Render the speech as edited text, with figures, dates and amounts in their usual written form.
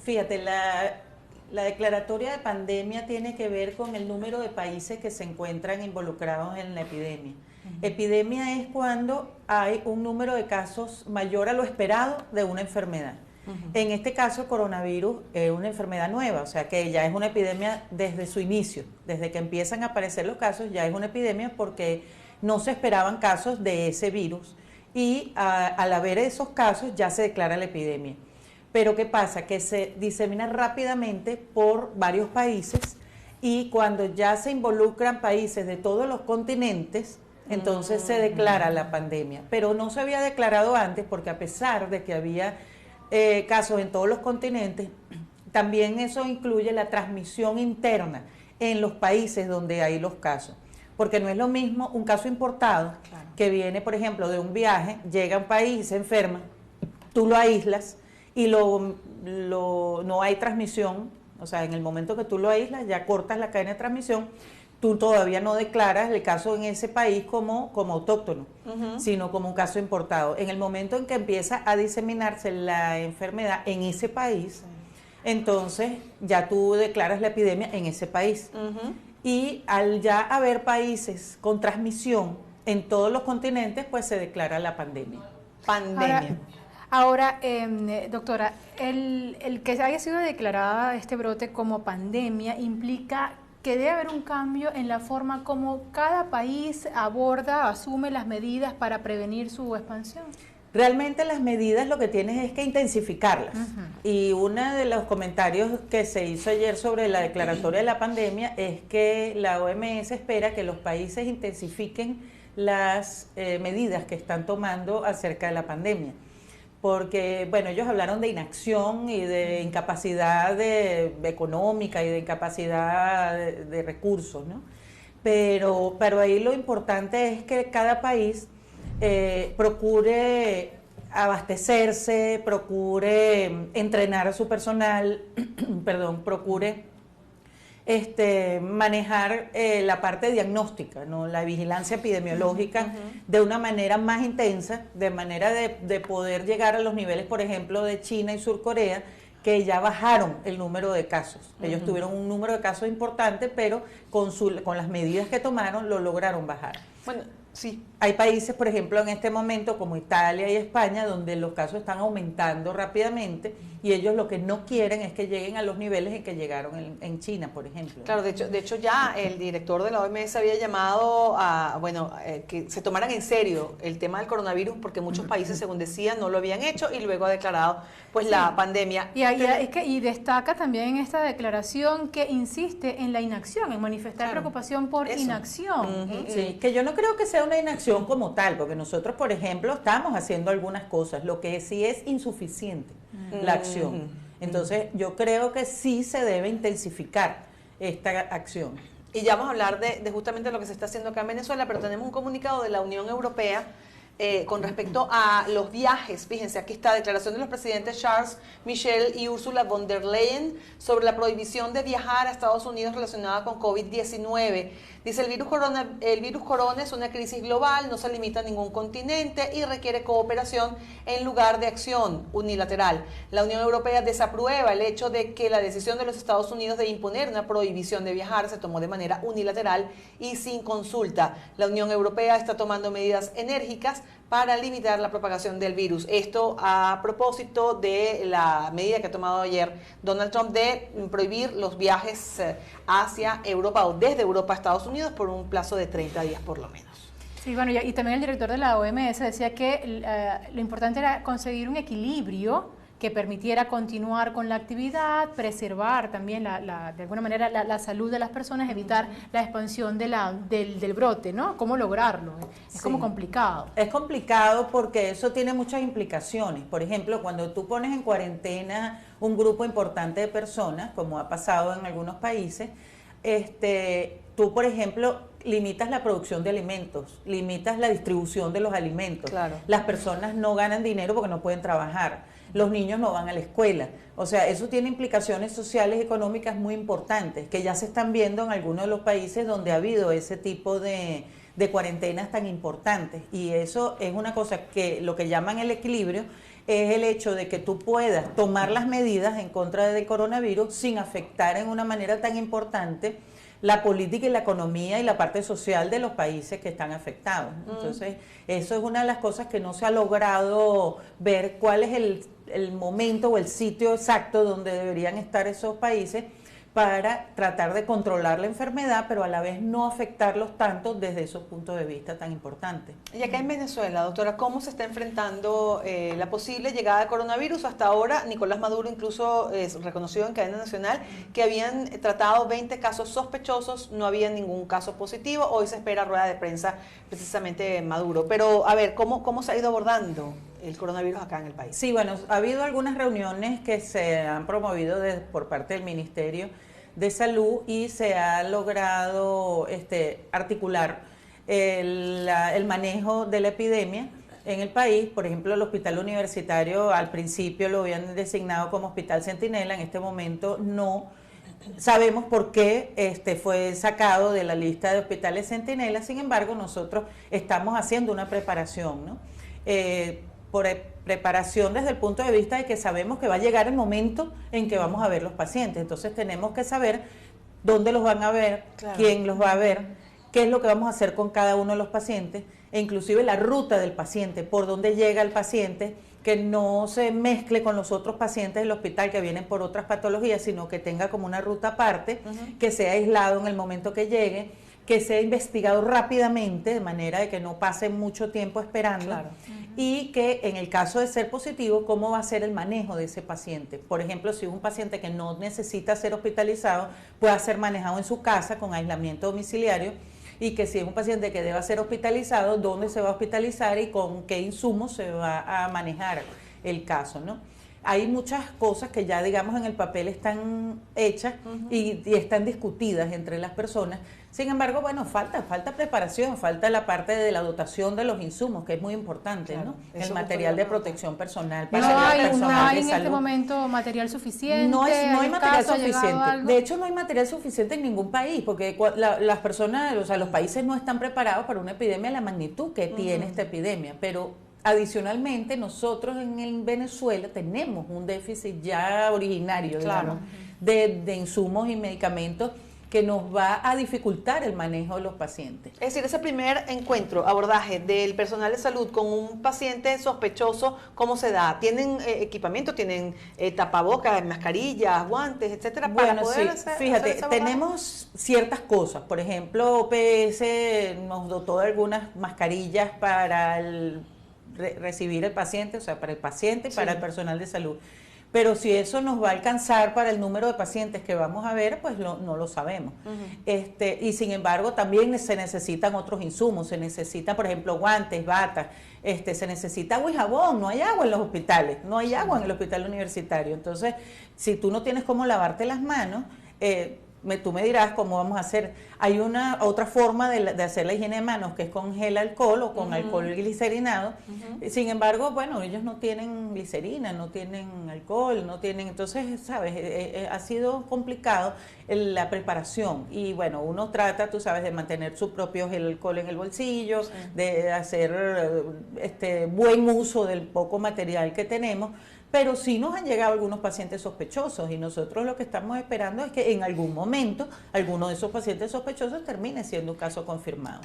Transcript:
Fíjate, la declaratoria de pandemia tiene que ver con el número de países que se encuentran involucrados en la epidemia. Epidemia es cuando hay un número de casos mayor a lo esperado de una enfermedad. En este caso, el coronavirus es una enfermedad nueva, o sea que ya es una epidemia desde su inicio, desde que empiezan a aparecer los casos, ya es una epidemia porque no se esperaban casos de ese virus y al haber esos casos ya se declara la epidemia. Pero ¿qué pasa? Que se disemina rápidamente por varios países y cuando ya se involucran países de todos los continentes, entonces se declara la pandemia. Pero no se había declarado antes porque a pesar de que había casos en todos los continentes, también eso incluye la transmisión interna en los países donde hay los casos. Porque no es lo mismo un caso importado, claro, que viene, por ejemplo, de un viaje, llega a un país y se enferma, tú lo aíslas y no hay transmisión, o sea, en el momento que tú lo aíslas ya cortas la cadena de transmisión, tú todavía no declaras el caso en ese país como autóctono, sino como un caso importado. En el momento en que empieza a diseminarse la enfermedad en ese país, entonces ya tú declaras la epidemia en ese país. Y al ya haber países con transmisión en todos los continentes, pues se declara la pandemia. Ahora, doctora, el que haya sido declarada este brote como pandemia implica que debe haber un cambio en la forma como cada país aborda, asume las medidas para prevenir su expansión. Realmente las medidas lo que tienes es que intensificarlas. Y uno de los comentarios que se hizo ayer sobre la declaratoria de la pandemia es que la OMS espera que los países intensifiquen las medidas que están tomando acerca de la pandemia. Porque, bueno, ellos hablaron de inacción y de incapacidad económica y de incapacidad de recursos, ¿no? Pero ahí lo importante es que cada país procure abastecerse, procure entrenar a su personal, perdón, procure manejar la parte diagnóstica, ¿no? La vigilancia epidemiológica de una manera más intensa, de manera de poder llegar a los niveles, por ejemplo, de China y Sur Corea, que ya bajaron el número de casos. Ellos tuvieron un número de casos importante, pero con las medidas que tomaron lo lograron bajar. Bueno, sí. Hay países, por ejemplo, en este momento, como Italia y España, donde los casos están aumentando rápidamente y ellos lo que no quieren es que lleguen a los niveles en que llegaron en China, por ejemplo. Claro, de hecho ya el director de la OMS había llamado a, que se tomaran en serio el tema del coronavirus porque muchos países, según decía, no lo habían hecho y luego ha declarado pues la pandemia. Y destaca también en esta declaración que insiste en la inacción, en manifestar preocupación por inacción. Sí, que yo no creo que sea una inacción como tal, porque nosotros, por ejemplo, estamos haciendo algunas cosas, lo que sí es insuficiente la acción. Entonces, yo creo que sí se debe intensificar esta acción. Y ya vamos a hablar de justamente lo que se está haciendo acá en Venezuela, pero tenemos un comunicado de la Unión Europea con respecto a los viajes. Fíjense, aquí está declaración de los presidentes Charles Michel y Ursula von der Leyen sobre la prohibición de viajar a Estados Unidos relacionada con COVID-19. Dice, el virus corona es una crisis global, no se limita a ningún continente y requiere cooperación en lugar de acción unilateral. La Unión Europea desaprueba el hecho de que la decisión de los Estados Unidos de imponer una prohibición de viajar se tomó de manera unilateral y sin consulta. La Unión Europea está tomando medidas enérgicas para limitar la propagación del virus. Esto a propósito de la medida que ha tomado ayer Donald Trump de prohibir los viajes hacia Europa o desde Europa a Estados Unidos por un plazo de 30 días por lo menos. Sí, bueno, y también el director de la OMS decía que lo importante era conseguir un equilibrio que permitiera continuar con la actividad, preservar también de alguna manera la salud de las personas, evitar la expansión del brote, ¿no? ¿Cómo lograrlo? Es como complicado. Es complicado porque eso tiene muchas implicaciones. Por ejemplo, cuando tú pones en cuarentena un grupo importante de personas, como ha pasado en algunos países, tú, por ejemplo, limitas la producción de alimentos, limitas la distribución de los alimentos. Claro. Las personas no ganan dinero porque no pueden trabajar. Los niños no van a la escuela. O sea, eso tiene implicaciones sociales y económicas muy importantes, que ya se están viendo en algunos de los países donde ha habido ese tipo de cuarentenas tan importantes. Y eso es una cosa que lo que llaman el equilibrio es el hecho de que tú puedas tomar las medidas en contra del coronavirus sin afectar en una manera tan importante la política y la economía y la parte social de los países que están afectados. Entonces, eso es una de las cosas que no se ha logrado ver cuál es el momento o el sitio exacto donde deberían estar esos países para tratar de controlar la enfermedad, pero a la vez no afectarlos tanto desde esos puntos de vista tan importantes. Y acá en Venezuela, doctora, ¿cómo se está enfrentando la posible llegada de coronavirus? Hasta ahora, Nicolás Maduro incluso reconoció en cadena nacional que habían tratado 20 casos sospechosos, no había ningún caso positivo. Hoy se espera rueda de prensa precisamente de Maduro. Pero, a ver, ¿cómo se ha ido abordando el coronavirus acá en el país? Sí, bueno, ha habido algunas reuniones que se han promovido por parte del Ministerio de Salud y se ha logrado articular el manejo de la epidemia en el país. Por ejemplo, el hospital universitario al principio lo habían designado como Hospital Centinela, en este momento no sabemos por qué fue sacado de la lista de hospitales Centinela. Sin embargo, nosotros estamos haciendo una preparación, ¿no? Preparación desde el punto de vista de que sabemos que va a llegar el momento en que vamos a ver los pacientes. Entonces tenemos que saber dónde los van a ver, claro, quién los va a ver, qué es lo que vamos a hacer con cada uno de los pacientes, e inclusive la ruta del paciente, por dónde llega el paciente, que no se mezcle con los otros pacientes del hospital que vienen por otras patologías, sino que tenga como una ruta aparte, que sea aislado en el momento que llegue, que sea investigado rápidamente, de manera de que no pase mucho tiempo esperando, claro, y que en el caso de ser positivo, cómo va a ser el manejo de ese paciente. Por ejemplo, si es un paciente que no necesita ser hospitalizado, pueda ser manejado en su casa con aislamiento domiciliario, y que si es un paciente que deba ser hospitalizado, dónde se va a hospitalizar y con qué insumos se va a manejar el caso, ¿no? Hay muchas cosas que ya, digamos, en el papel están hechas y están discutidas entre las personas. Sin embargo, bueno, falta preparación, falta la parte de la dotación de los insumos, que es muy importante, claro, ¿no? El material de protección personal. No hay en este momento material suficiente. No hay material suficiente. De hecho, no hay material suficiente en ningún país, porque las personas, o sea, los países no están preparados para una epidemia de la magnitud que tiene esta epidemia, pero adicionalmente, nosotros en Venezuela tenemos un déficit ya originario, claro, digamos, de insumos y medicamentos que nos va a dificultar el manejo de los pacientes. Es decir, ese primer encuentro, abordaje del personal de salud con un paciente sospechoso, ¿cómo se da? ¿Tienen equipamiento? ¿Tienen tapabocas, mascarillas, guantes, etcétera? Bueno, para poder fíjate, tenemos ciertas cosas. Por ejemplo, OPS nos dotó de algunas mascarillas para recibir el paciente, o sea, para el paciente y para el personal de salud. Pero si eso nos va a alcanzar para el número de pacientes que vamos a ver, pues no lo sabemos. Y sin embargo, también se necesitan otros insumos, se necesitan, por ejemplo, guantes, batas, se necesita agua y jabón, no hay agua en los hospitales, no hay agua en el hospital universitario. Entonces, si tú no tienes cómo lavarte las manos, tú me dirás cómo vamos a hacer. Hay otra forma de hacer la higiene de manos, que es con gel alcohol o con alcohol glicerinado. Sin embargo, bueno, ellos no tienen glicerina, no tienen alcohol, no tienen, entonces, sabes, ha sido complicado la preparación. Y bueno, uno trata, tú sabes, de mantener su propio gel alcohol en el bolsillo, de hacer buen uso del poco material que tenemos. Pero sí nos han llegado algunos pacientes sospechosos y nosotros lo que estamos esperando es que en algún momento alguno de esos pacientes sospechosos termine siendo un caso confirmado.